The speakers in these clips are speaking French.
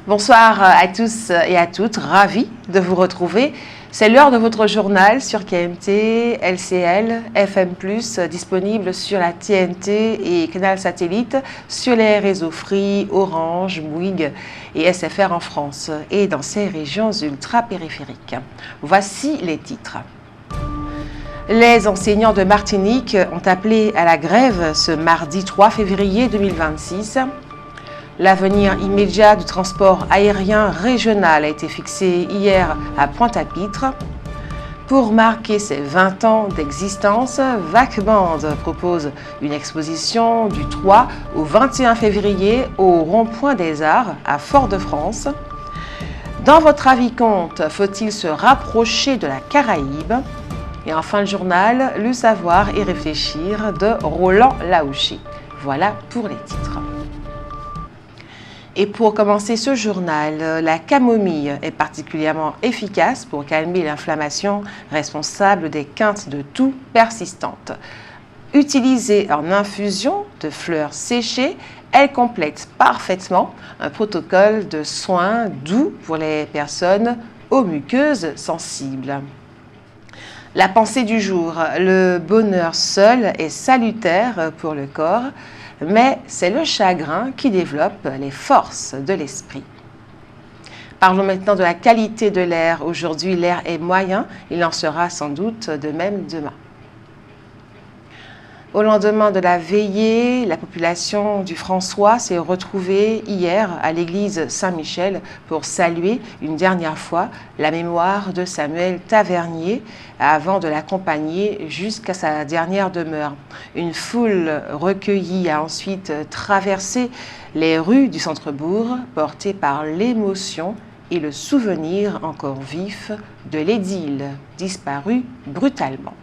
Bonsoir à tous et à toutes, ravi de vous retrouver. C'est l'heure de votre journal sur KMT, LCL, FM+, disponible sur la TNT et Canal Satellite, sur les réseaux Free, Orange, Bouygues et SFR en France et dans ces régions ultra-périphériques. Voici les titres. Les enseignants de Martinique ont appelé à la grève ce mardi 3 février 2026. L'avenir immédiat du transport aérien régional a été fixé hier à Pointe-à-Pitre. Pour marquer ses 20 ans d'existence, VacBand propose une exposition du 3 au 21 février au Rond-Point des Arts à Fort-de-France. Dans votre avis compte, faut-il se rapprocher de la Caraïbe? Et enfin le journal, le savoir et réfléchir de Roland Laouché. Voilà pour les titres. Et pour commencer ce journal, la camomille est particulièrement efficace pour calmer l'inflammation responsable des quintes de toux persistantes. Utilisée en infusion de fleurs séchées, elle complète parfaitement un protocole de soins doux pour les personnes aux muqueuses sensibles. La pensée du jour, le bonheur seul est salutaire pour le corps, mais c'est le chagrin qui développe les forces de l'esprit. Parlons maintenant de la qualité de l'air. Aujourd'hui, l'air est moyen, il en sera sans doute de même demain. Au lendemain de la veillée, la population du François s'est retrouvée hier à l'église Saint-Michel pour saluer une dernière fois la mémoire de Samuel Tavernier avant de l'accompagner jusqu'à sa dernière demeure. Une foule recueillie a ensuite traversé les rues du centre-bourg, portée par l'émotion et le souvenir encore vif de l'édile disparu brutalement.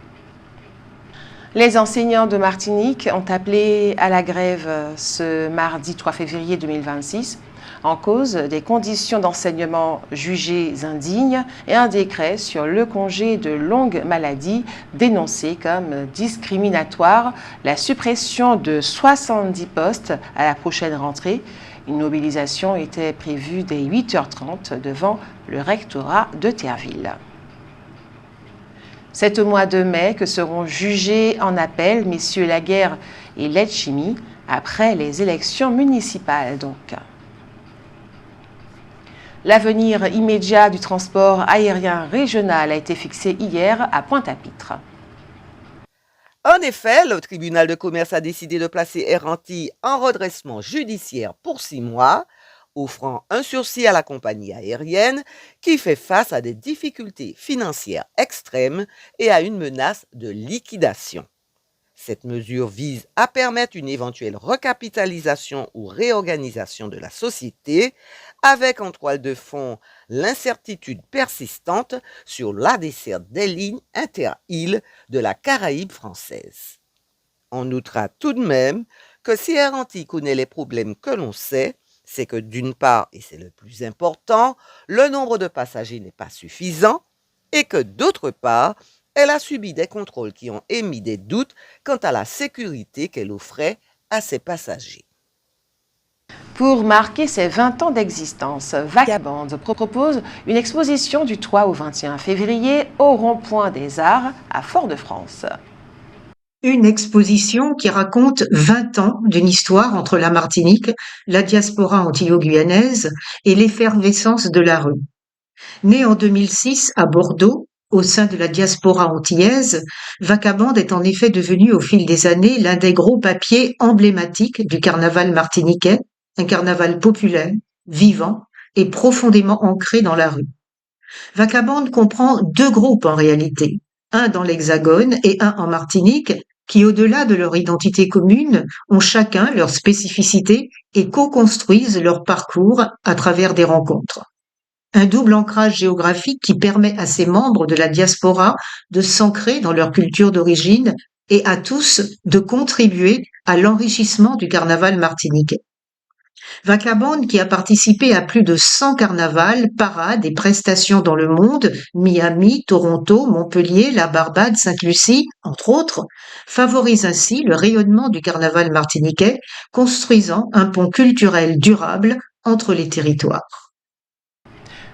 Les enseignants de Martinique ont appelé à la grève ce mardi 3 février 2026 en cause des conditions d'enseignement jugées indignes et un décret sur le congé de longue maladie dénoncé comme discriminatoire, la suppression de 70 postes à la prochaine rentrée. Une mobilisation était prévue dès 8h30 devant le rectorat de Terreville. C'est au mois de mai que seront jugés en appel messieurs Laguerre et Letchimy après les élections municipales donc. L'avenir immédiat du transport aérien régional a été fixé hier à Pointe-à-Pitre. En effet, le tribunal de commerce a décidé de placer Air Antilles en redressement judiciaire pour 6 mois, offrant un sursis à la compagnie aérienne qui fait face à des difficultés financières extrêmes et à une menace de liquidation. Cette mesure vise à permettre une éventuelle recapitalisation ou réorganisation de la société, avec en toile de fond l'incertitude persistante sur la desserte des lignes inter-îles de la Caraïbe française. On notera tout de même que si Air Antilles connaît les problèmes que l'on sait, c'est que d'une part, et c'est le plus important, le nombre de passagers n'est pas suffisant et que d'autre part, elle a subi des contrôles qui ont émis des doutes quant à la sécurité qu'elle offrait à ses passagers. Pour marquer ses 20 ans d'existence, VacBand propose une exposition du 3 au 21 février au Rond-Point des Arts à Fort-de-France. Une exposition qui raconte 20 ans d'une histoire entre la Martinique, la diaspora antillo-guyanaise et l'effervescence de la rue. Née en 2006 à Bordeaux, au sein de la diaspora antillaise, VacBand est en effet devenu au fil des années l'un des gros papiers emblématiques du carnaval martiniquais, un carnaval populaire, vivant et profondément ancré dans la rue. VacBand comprend 2 groupes en réalité, un dans l'Hexagone et un en Martinique, qui, au-delà de leur identité commune, ont chacun leur spécificité et co-construisent leur parcours à travers des rencontres. Un double ancrage géographique qui permet à ces membres de la diaspora de s'ancrer dans leur culture d'origine et à tous de contribuer à l'enrichissement du carnaval martiniquais. VacBand, qui a participé à plus de 100 carnavals, parades et prestations dans le monde, Miami, Toronto, Montpellier, la Barbade, Sainte-Lucie, entre autres, favorise ainsi le rayonnement du carnaval martiniquais, construisant un pont culturel durable entre les territoires.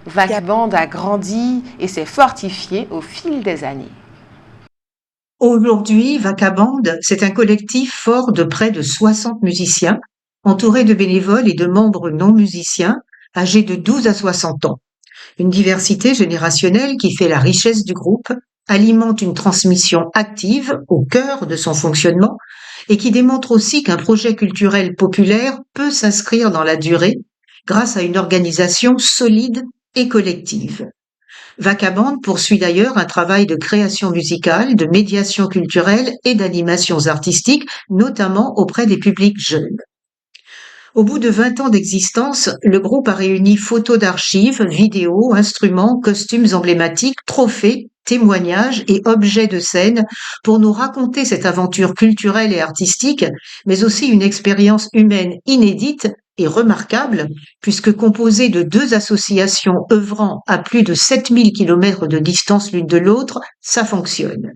Vagabond a grandi et s'est fortifié au fil des années. Aujourd'hui, Vacaband, c'est un collectif fort de près de 60 musiciens, entouré de bénévoles et de membres non musiciens, âgés de 12 à 60 ans. Une diversité générationnelle qui fait la richesse du groupe, alimente une transmission active au cœur de son fonctionnement et qui démontre aussi qu'un projet culturel populaire peut s'inscrire dans la durée grâce à une organisation solide et collective. Vacaband poursuit d'ailleurs un travail de création musicale, de médiation culturelle et d'animations artistiques, notamment auprès des publics jeunes. Au bout de 20 ans d'existence, le groupe a réuni photos d'archives, vidéos, instruments, costumes emblématiques, trophées, témoignages et objets de scène pour nous raconter cette aventure culturelle et artistique, mais aussi une expérience humaine inédite et remarquable, puisque composée de 2 associations œuvrant à plus de 7000 km de distance l'une de l'autre, ça fonctionne.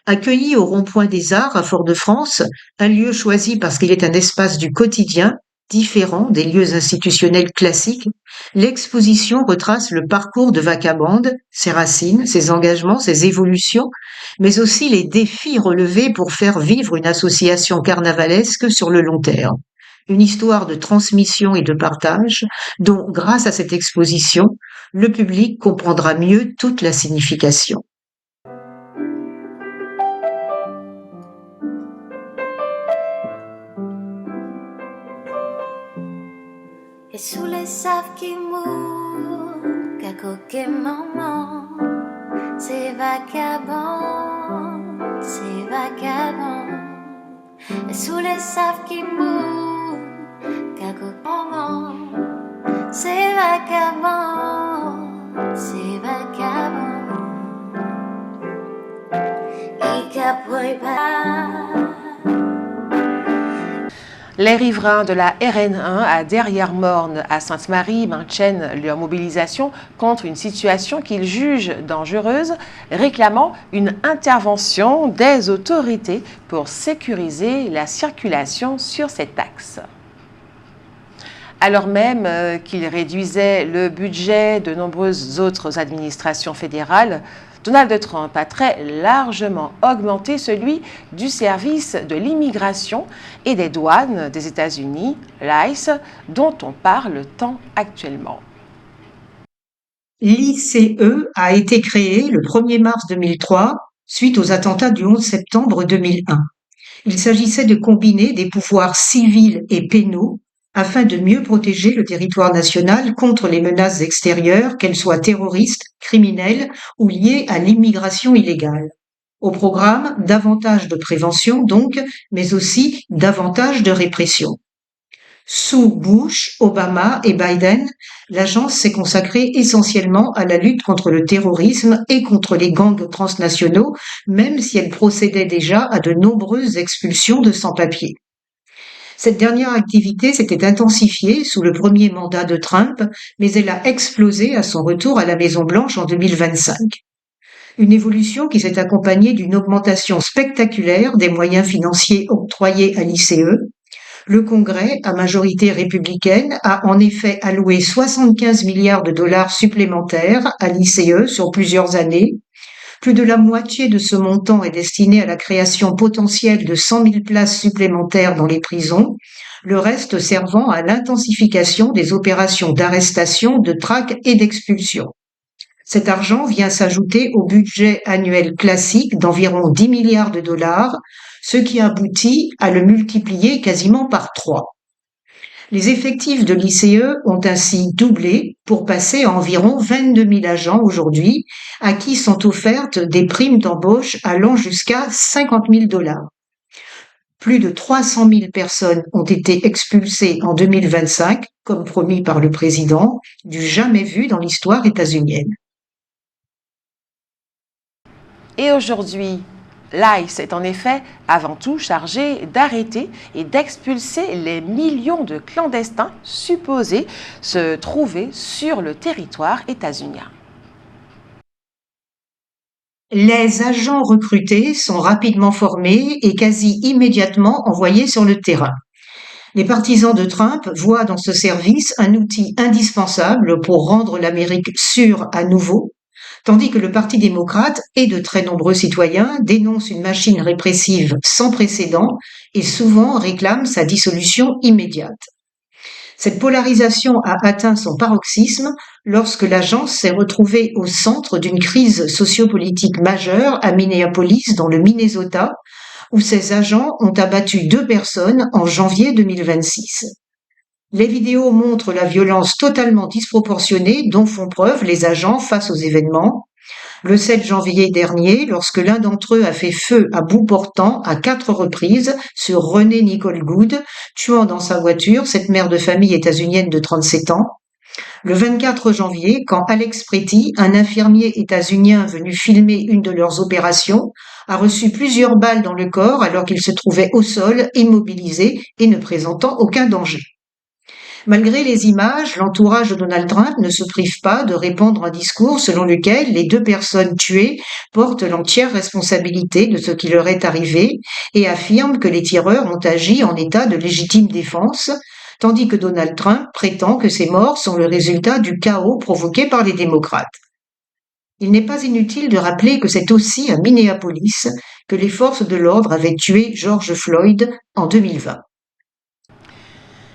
Accueilli au Rond-Point des Arts à Fort-de-France, un lieu choisi parce qu'il est un espace du quotidien, différent des lieux institutionnels classiques, l'exposition retrace le parcours de Vacaband, ses racines, ses engagements, ses évolutions, mais aussi les défis relevés pour faire vivre une association carnavalesque sur le long terme. Une histoire de transmission et de partage dont, grâce à cette exposition, le public comprendra mieux toute la signification. Et sous les sables qui mourent, qu'à coquet maman, c'est vagabond, c'est vagabond. Et sous les sables qui mourent, qu'à coquet maman, c'est vagabond, c'est vagabond. Et qu'après pas. Les riverains de la RN1 à Derrière-Morne à Sainte-Marie maintiennent leur mobilisation contre une situation qu'ils jugent dangereuse, réclamant une intervention des autorités pour sécuriser la circulation sur cet axe. Alors même qu'ils réduisaient le budget de nombreuses autres administrations fédérales, Donald Trump a très largement augmenté celui du service de l'immigration et des douanes des États-Unis, l'ICE, dont on parle tant actuellement. L'ICE a été créé le 1er mars 2003 suite aux attentats du 11 septembre 2001. Il s'agissait de combiner des pouvoirs civils et pénaux afin de mieux protéger le territoire national contre les menaces extérieures, qu'elles soient terroristes, criminelles ou liées à l'immigration illégale. Au programme, davantage de prévention donc, mais aussi davantage de répression. Sous Bush, Obama et Biden, l'agence s'est consacrée essentiellement à la lutte contre le terrorisme et contre les gangs transnationaux, même si elle procédait déjà à de nombreuses expulsions de sans-papiers. Cette dernière activité s'était intensifiée sous le premier mandat de Trump, mais elle a explosé à son retour à la Maison-Blanche en 2025. Une évolution qui s'est accompagnée d'une augmentation spectaculaire des moyens financiers octroyés à l'ICE. Le Congrès, à majorité républicaine, a en effet alloué 75 milliards de dollars supplémentaires à l'ICE sur plusieurs années. Plus de la moitié de ce montant est destiné à la création potentielle de 100 000 places supplémentaires dans les prisons, le reste servant à l'intensification des opérations d'arrestation, de traque et d'expulsion. Cet argent vient s'ajouter au budget annuel classique d'environ 10 milliards de dollars, ce qui aboutit à le multiplier quasiment par 3. Les effectifs de l'ICE ont ainsi doublé pour passer à environ 22 000 agents aujourd'hui, à qui sont offertes des primes d'embauche allant jusqu'à 50 000 dollars. Plus de 300 000 personnes ont été expulsées en 2025, comme promis par le président, du jamais vu dans l'histoire états-unienne. Et aujourd'hui, l'ICE est en effet avant tout chargé d'arrêter et d'expulser les millions de clandestins supposés se trouver sur le territoire états-unien. Les agents recrutés sont rapidement formés et quasi immédiatement envoyés sur le terrain. Les partisans de Trump voient dans ce service un outil indispensable pour rendre l'Amérique sûre à nouveau, tandis que le Parti démocrate et de très nombreux citoyens dénoncent une machine répressive sans précédent et souvent réclament sa dissolution immédiate. Cette polarisation a atteint son paroxysme lorsque l'agence s'est retrouvée au centre d'une crise sociopolitique majeure à Minneapolis, dans le Minnesota, où ses agents ont abattu 2 personnes en janvier 2026. Les vidéos montrent la violence totalement disproportionnée dont font preuve les agents face aux événements. Le 7 janvier dernier, lorsque l'un d'entre eux a fait feu à bout portant à 4 reprises sur Renée Nicole Good, tuant dans sa voiture cette mère de famille états-unienne de 37 ans. Le 24 janvier, quand Alex Pretty, un infirmier états-unien venu filmer une de leurs opérations, a reçu plusieurs balles dans le corps alors qu'il se trouvait au sol, immobilisé et ne présentant aucun danger. Malgré les images, l'entourage de Donald Trump ne se prive pas de répandre un discours selon lequel les 2 personnes tuées portent l'entière responsabilité de ce qui leur est arrivé et affirme que les tireurs ont agi en état de légitime défense, tandis que Donald Trump prétend que ces morts sont le résultat du chaos provoqué par les démocrates. Il n'est pas inutile de rappeler que c'est aussi à Minneapolis que les forces de l'ordre avaient tué George Floyd en 2020.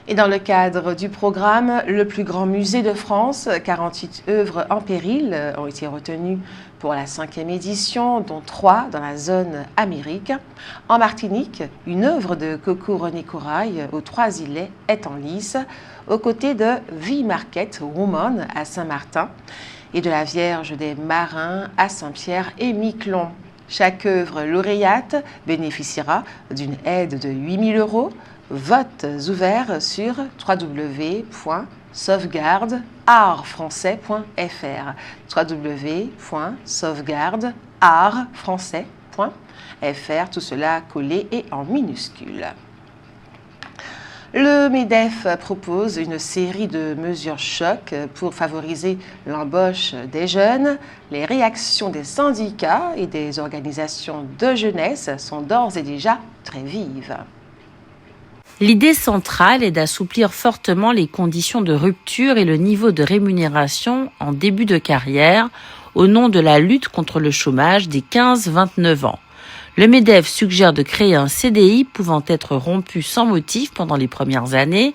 Et dans le cadre du programme Le plus grand musée de France, 48 œuvres en péril ont été retenues pour la 5e édition, dont 3 dans la zone Amérique. En Martinique, une œuvre de Coco René Corail aux 3 îlets est en lice, aux côtés de V Market Woman à Saint-Martin et de la Vierge des Marins à Saint-Pierre et Miquelon. Chaque œuvre lauréate bénéficiera d'une aide de 8 000 €. Votes ouverts sur www.sauvegardeartfrançais.fr www.sauvegardeartfrançais.fr, tout cela collé et en minuscules. Le MEDEF propose une série de mesures chocs pour favoriser l'embauche des jeunes. Les réactions des syndicats et des organisations de jeunesse sont d'ores et déjà très vives. L'idée centrale est d'assouplir fortement les conditions de rupture et le niveau de rémunération en début de carrière au nom de la lutte contre le chômage des 15-29 ans. Le MEDEF suggère de créer un CDI pouvant être rompu sans motif pendant les premières années,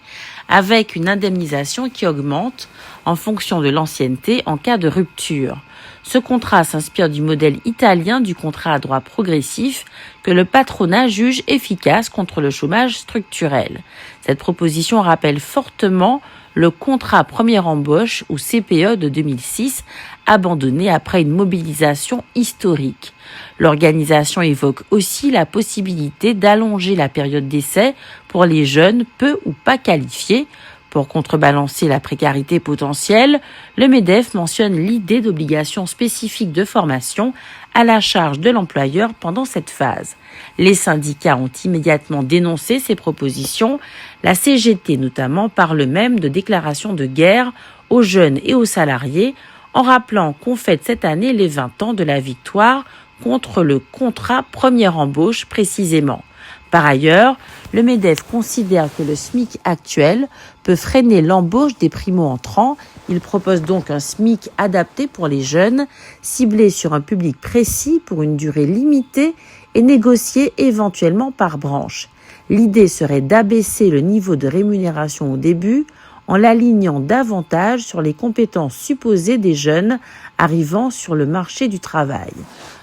avec une indemnisation qui augmente en fonction de l'ancienneté en cas de rupture. Ce contrat s'inspire du modèle italien du contrat à droit progressif que le patronat juge efficace contre le chômage structurel. Cette proposition rappelle fortement le contrat première embauche ou CPE de 2006, abandonné après une mobilisation historique. L'organisation évoque aussi la possibilité d'allonger la période d'essai pour les jeunes peu ou pas qualifiés. Pour contrebalancer la précarité potentielle, le MEDEF mentionne l'idée d'obligation spécifique de formation à la charge de l'employeur pendant cette phase. Les syndicats ont immédiatement dénoncé ces propositions. La CGT notamment parle même de déclaration de guerre aux jeunes et aux salariés, en rappelant qu'on fête cette année les 20 ans de la victoire contre le contrat première embauche précisément. Par ailleurs, le MEDEF considère que le SMIC actuel peut freiner l'embauche des primo-entrants. Il propose donc un SMIC adapté pour les jeunes, ciblé sur un public précis pour une durée limitée et négocié éventuellement par branche. L'idée serait d'abaisser le niveau de rémunération au début en l'alignant davantage sur les compétences supposées des jeunes arrivant sur le marché du travail.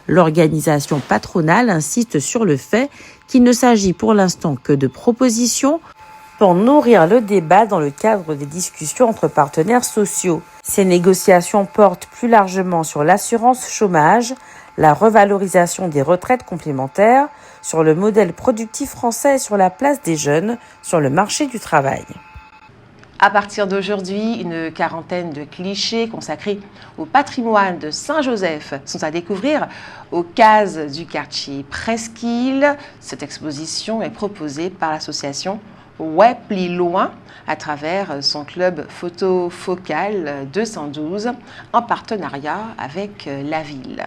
L'organisation patronale insiste sur le fait qu'il ne s'agit pour l'instant que de propositions pour nourrir le débat dans le cadre des discussions entre partenaires sociaux. Ces négociations portent plus largement sur l'assurance chômage, la revalorisation des retraites complémentaires, sur le modèle productif français et sur la place des jeunes sur le marché du travail. À partir d'aujourd'hui, une quarantaine de clichés consacrés au patrimoine de Saint-Joseph sont à découvrir aux cases du quartier Presqu'île. Cette exposition est proposée par l'association Ouais Pli Loin à travers son club photo focal 212 en partenariat avec la ville.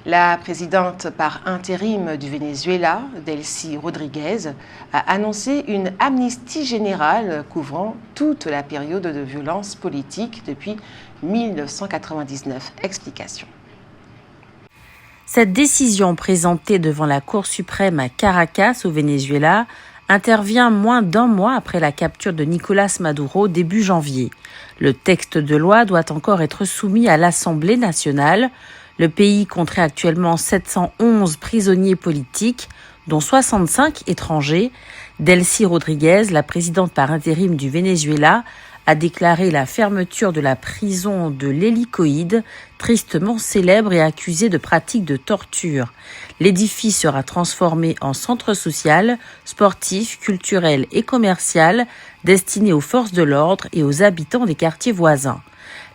La présidente par intérim du Venezuela, Delcy Rodriguez, a annoncé une amnistie générale couvrant toute la période de violence politique depuis 1999. Explication. Cette décision présentée devant la Cour suprême à Caracas, au Venezuela, intervient moins d'un mois après la capture de Nicolás Maduro début janvier. Le texte de loi doit encore être soumis à l'Assemblée nationale. Le pays compterait actuellement 711 prisonniers politiques, dont 65 étrangers. Delcy Rodriguez, la présidente par intérim du Venezuela, a déclaré la fermeture de la prison de l'Hélicoïde, tristement célèbre et accusée de pratiques de torture. L'édifice sera transformé en centre social, sportif, culturel et commercial, destiné aux forces de l'ordre et aux habitants des quartiers voisins.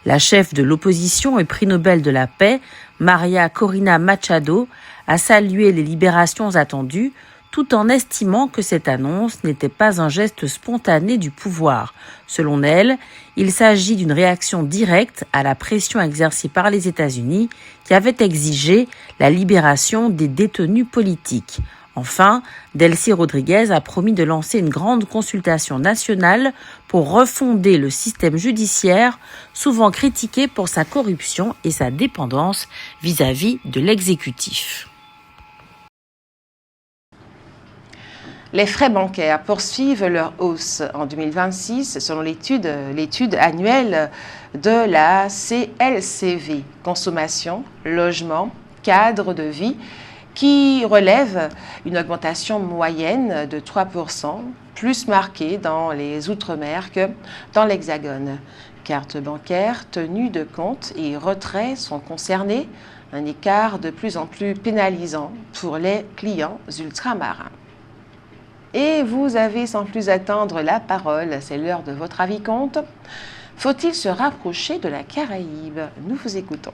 La chef de l'opposition et prix Nobel de la paix, Maria Corina Machado, a salué les libérations attendues, tout en estimant que cette annonce n'était pas un geste spontané du pouvoir. Selon elle, il s'agit d'une réaction directe à la pression exercée par les États-Unis qui avait exigé la libération des détenus politiques. Enfin, Delcy Rodriguez a promis de lancer une grande consultation nationale pour refonder le système judiciaire, souvent critiqué pour sa corruption et sa dépendance vis-à-vis de l'exécutif. Les frais bancaires poursuivent leur hausse en 2026 selon l'étude annuelle de la CLCV, Consommation, Logement, Cadre de vie, qui relève une augmentation moyenne de 3%, plus marquée dans les Outre-mer que dans l'Hexagone. Cartes bancaires, tenues de compte et retraits sont concernés, un écart de plus en plus pénalisant pour les clients ultramarins. Et vous avez sans plus attendre la parole, c'est l'heure de votre avis compte. Faut-il se rapprocher de la Caraïbe? Nous vous écoutons.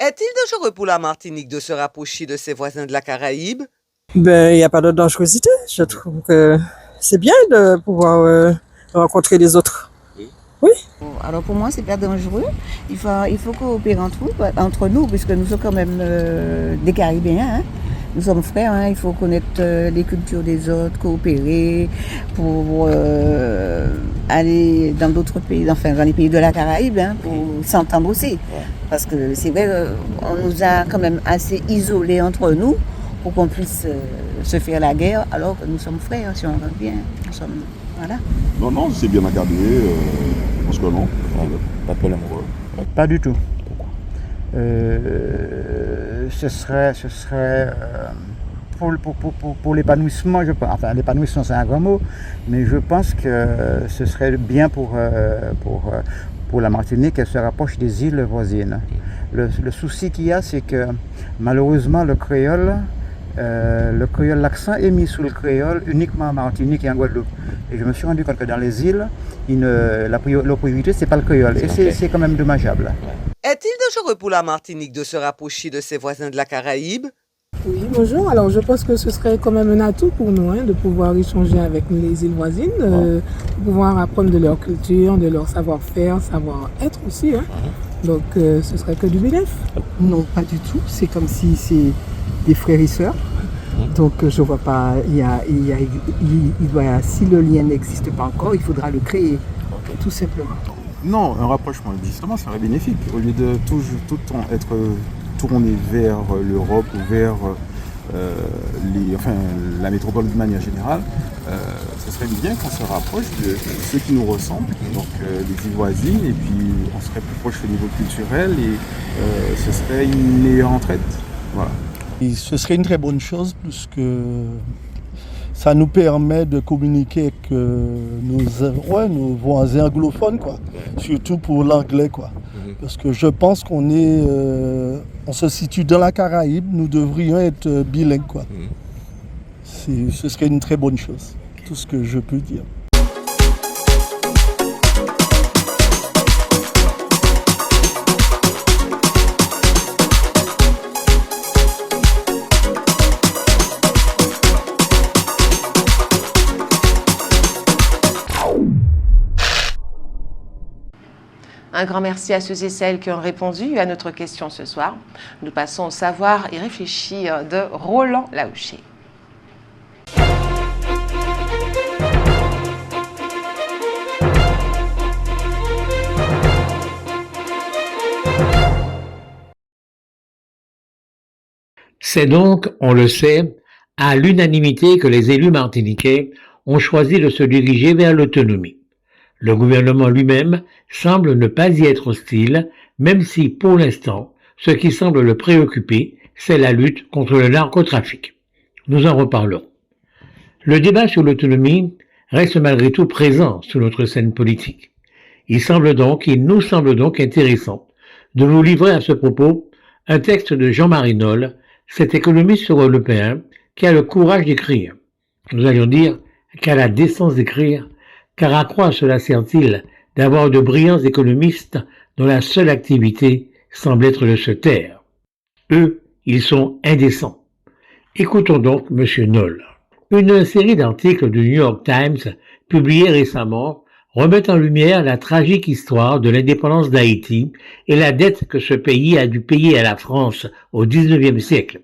Est-il dangereux pour la Martinique de se rapprocher de ses voisins de la Caraïbe? Ben, il n'y a pas de dangerosité. Je trouve que c'est bien de pouvoir rencontrer les autres. Alors pour moi, c'est pas dangereux. Il faut coopérer entre nous, puisque nous sommes quand même des Caribéens. Hein. Nous sommes frères, hein. Il faut connaître les cultures des autres, coopérer pour aller dans d'autres pays, enfin dans les pays de la Caraïbe, hein, pour s'entendre aussi. Parce que c'est vrai qu'on nous a quand même assez isolés entre nous pour qu'on puisse se faire la guerre, alors que nous sommes frères, si on veut bien. Nous sommes, voilà. Non, c'est bien accordé. Je pense que non. Pas de problème. Pas du tout. Ce serait pour l'épanouissement, je pense. Enfin, l'épanouissement, c'est un grand mot, mais je pense que ce serait bien pour la Martinique qu'elle se rapproche des îles voisines. Le souci qu'il y a, c'est que malheureusement, le créole, l'accent est mis sur le créole uniquement en Martinique et en Guadeloupe. Et je me suis rendu compte que dans les îles, la priorité, c'est pas le créole. Et c'est quand même dommageable. Est-il dangereux pour la Martinique de se rapprocher de ses voisins de la Caraïbe? Oui, bonjour. Alors, je pense que ce serait quand même un atout pour nous, hein, de pouvoir échanger avec les îles voisines, de pouvoir apprendre de leur culture, de leur savoir-faire, savoir-être aussi. Hein. Donc, ce serait que du bénéfice. Non, pas du tout. C'est comme si c'est des frères et sœurs. Donc, je vois pas. Si le lien n'existe pas encore, il faudra le créer, tout simplement. Non, un rapprochement, justement, serait bénéfique. Au lieu de tout le temps être tourné vers l'Europe ou vers la métropole de manière générale, ce serait bien qu'on se rapproche de ceux qui nous ressemblent, donc les îles voisines, et puis on serait plus proche au niveau culturel et ce serait une meilleure entraide. Voilà. Et ce serait une très bonne chose puisque ça nous permet de communiquer avec nos voisins anglophones, quoi. Surtout pour l'anglais, quoi. Parce que je pense qu'on se situe dans la Caraïbe, nous devrions être bilingues, quoi. Ce serait une très bonne chose, tout ce que je peux dire. Un grand merci à ceux et celles qui ont répondu à notre question ce soir. Nous passons au savoir et réfléchir de Roland Laouché. C'est donc, on le sait, à l'unanimité que les élus martiniquais ont choisi de se diriger vers l'autonomie. Le gouvernement lui-même semble ne pas y être hostile, même si, pour l'instant, ce qui semble le préoccuper, c'est la lutte contre le narcotrafic. Nous en reparlerons. Le débat sur l'autonomie reste malgré tout présent sur notre scène politique. Il nous semble donc intéressant de nous livrer à ce propos un texte de Jean-Marie Nolle, cet économiste européen qui a le courage d'écrire. Nous allions dire qu'à la décence d'écrire, car à quoi cela sert-il d'avoir de brillants économistes dont la seule activité semble être de se taire? Eux, ils sont indécents. Écoutons donc M. Nolle. Une série d'articles du New York Times publiés récemment remet en lumière la tragique histoire de l'indépendance d'Haïti et la dette que ce pays a dû payer à la France au XIXe siècle.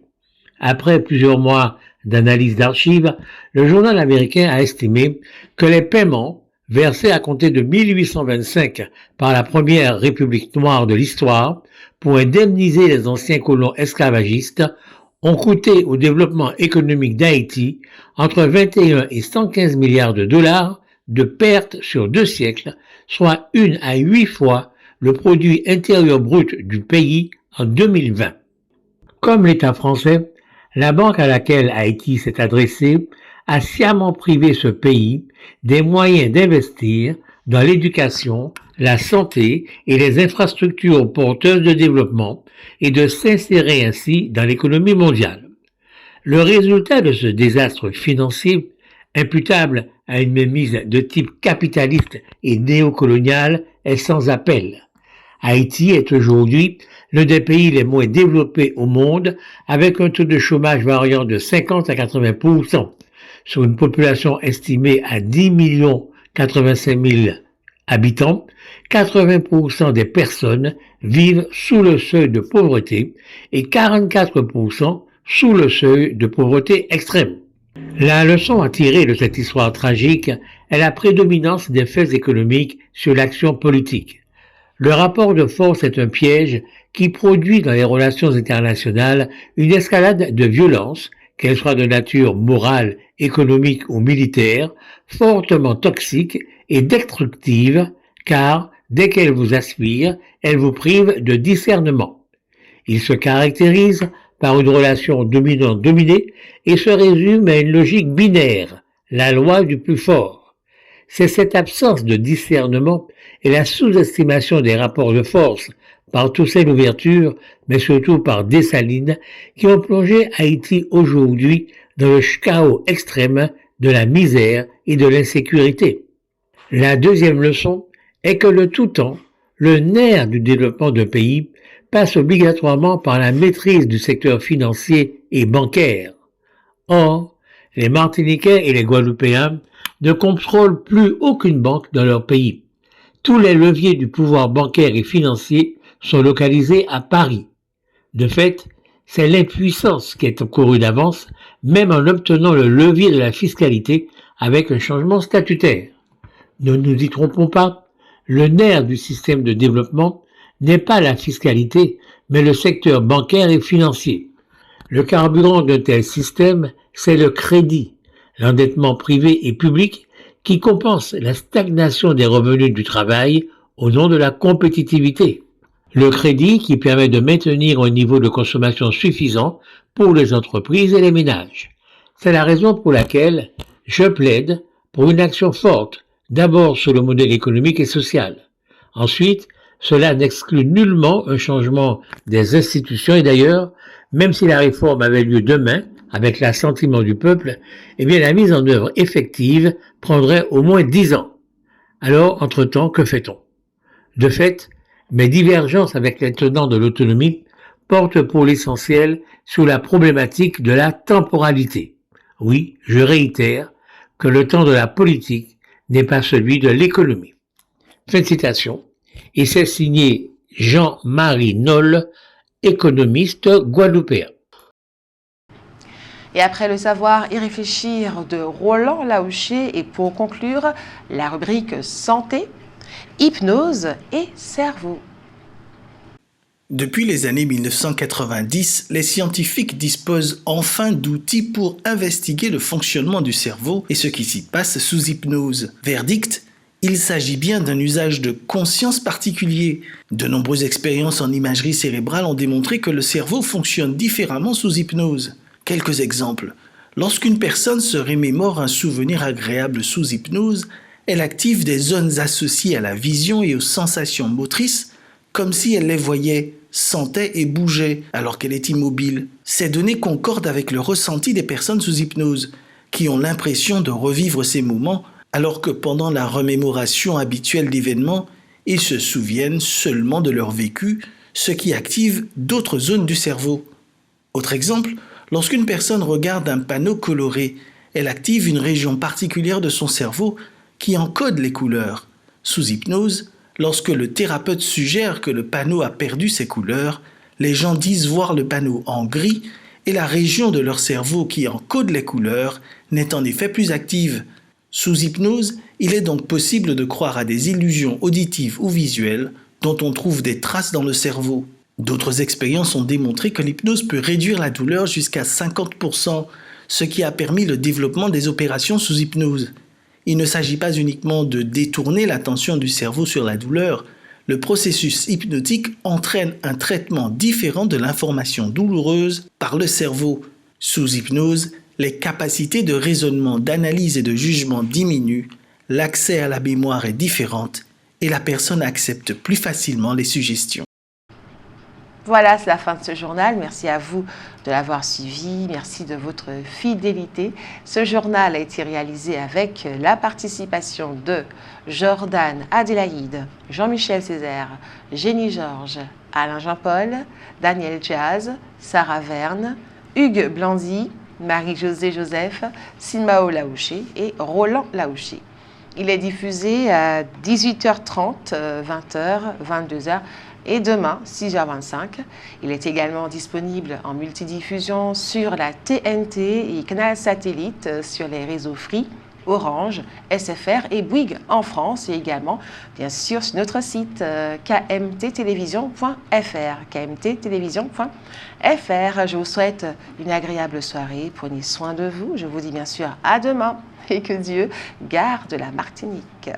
Après plusieurs mois d'analyse d'archives, le journal américain a estimé que les paiements versés à compter de 1825 par la première République noire de l'histoire pour indemniser les anciens colons esclavagistes ont coûté au développement économique d'Haïti entre 21 et 115 milliards de dollars de pertes sur 2 siècles, soit 1 à 8 fois le produit intérieur brut du pays en 2020. Comme l'État français, la banque à laquelle Haïti s'est adressée a sciemment privé ce pays des moyens d'investir dans l'éducation, la santé et les infrastructures porteuses de développement et de s'insérer ainsi dans l'économie mondiale. Le résultat de ce désastre financier, imputable à une mainmise de type capitaliste et néocolonial, est sans appel. Haïti est aujourd'hui l'un des pays les moins développés au monde, avec un taux de chômage variant de 50 à 80%. Sur une population estimée à 10 085 000 habitants, 80% des personnes vivent sous le seuil de pauvreté et 44% sous le seuil de pauvreté extrême. La leçon à tirer de cette histoire tragique est la prédominance des faits économiques sur l'action politique. Le rapport de force est un piège qui produit dans les relations internationales une escalade de violence, qu'elle soit de nature morale, économique ou militaire, fortement toxique et destructive, car dès qu'elle vous aspire, elle vous prive de discernement. Il se caractérise par une relation dominant-dominé et se résume à une logique binaire, la loi du plus fort. C'est cette absence de discernement et la sous-estimation des rapports de force par Toussaint Louverture, mais surtout par Dessalines, qui ont plongé Haïti aujourd'hui dans le chaos extrême de la misère et de l'insécurité. La deuxième leçon est que le tout temps, le nerf du développement d'un pays passe obligatoirement par la maîtrise du secteur financier et bancaire. Or, les Martiniquais et les Guadeloupéens ne contrôlent plus aucune banque dans leur pays. Tous les leviers du pouvoir bancaire et financier sont localisés à Paris. De fait, c'est l'impuissance qui est encourue d'avance, même en obtenant le levier de la fiscalité avec un changement statutaire. Ne nous y trompons pas, le nerf du système de développement n'est pas la fiscalité, mais le secteur bancaire et financier. Le carburant d'un tel système, c'est le crédit, l'endettement privé et public qui compense la stagnation des revenus du travail au nom de la compétitivité. Le crédit qui permet de maintenir un niveau de consommation suffisant pour les entreprises et les ménages. C'est la raison pour laquelle je plaide pour une action forte, d'abord sur le modèle économique et social. Ensuite, cela n'exclut nullement un changement des institutions et d'ailleurs, même si la réforme avait lieu demain, avec l'assentiment du peuple, eh bien la mise en œuvre effective prendrait au moins 10 ans. Alors, entre-temps, que fait-on? De fait, mes divergences avec les tenants de l'autonomie portent pour l'essentiel sur la problématique de la temporalité. Oui, je réitère que le temps de la politique n'est pas celui de l'économie. Fin de citation. et c'est signé Jean-Marie Noll, économiste guadeloupéen. Et après le savoir y réfléchir de Roland Laouché, et pour conclure, la rubrique santé, hypnose et cerveau. Depuis les années 1990, les scientifiques disposent enfin d'outils pour investiguer le fonctionnement du cerveau et ce qui s'y passe sous hypnose. Verdict, il s'agit bien d'un usage de conscience particulier. De nombreuses expériences en imagerie cérébrale ont démontré que le cerveau fonctionne différemment sous hypnose. Quelques exemples. Lorsqu'une personne se remémore un souvenir agréable sous hypnose, elle active des zones associées à la vision et aux sensations motrices, comme si elle les voyait, sentait et bougeait alors qu'elle est immobile. Ces données concordent avec le ressenti des personnes sous hypnose, qui ont l'impression de revivre ces moments, alors que pendant la remémoration habituelle d'événements, ils se souviennent seulement de leur vécu, ce qui active d'autres zones du cerveau. Autre exemple, lorsqu'une personne regarde un panneau coloré, elle active une région particulière de son cerveau qui encode les couleurs. Sous hypnose, lorsque le thérapeute suggère que le panneau a perdu ses couleurs, les gens disent voir le panneau en gris et la région de leur cerveau qui encode les couleurs n'est en effet plus active. Sous hypnose, il est donc possible de croire à des illusions auditives ou visuelles dont on trouve des traces dans le cerveau. D'autres expériences ont démontré que l'hypnose peut réduire la douleur jusqu'à 50%, ce qui a permis le développement des opérations sous hypnose. Il ne s'agit pas uniquement de détourner l'attention du cerveau sur la douleur. Le processus hypnotique entraîne un traitement différent de l'information douloureuse par le cerveau. Sous hypnose, les capacités de raisonnement, d'analyse et de jugement diminuent, l'accès à la mémoire est différent et la personne accepte plus facilement les suggestions. Voilà, c'est la fin de ce journal. Merci à vous de l'avoir suivi. Merci de votre fidélité. Ce journal a été réalisé avec la participation de Jordan Adélaïde, Jean-Michel Césaire, Jenny Georges, Alain Jean-Paul, Daniel Jazz, Sarah Verne, Hugues Blanzy, Marie-Josée Joseph, Simao Laouché et Roland Laouché. Il est diffusé à 18h30, 20h, 22h et demain, 6h25. Il est également disponible en multidiffusion sur la TNT et Canal Satellite sur les réseaux Free, Orange, SFR et Bouygues en France et également, bien sûr, sur notre site kmttelevision.fr. kmttelevision.fr. Je vous souhaite une agréable soirée. Prenez soin de vous. Je vous dis bien sûr à demain et que Dieu garde la Martinique.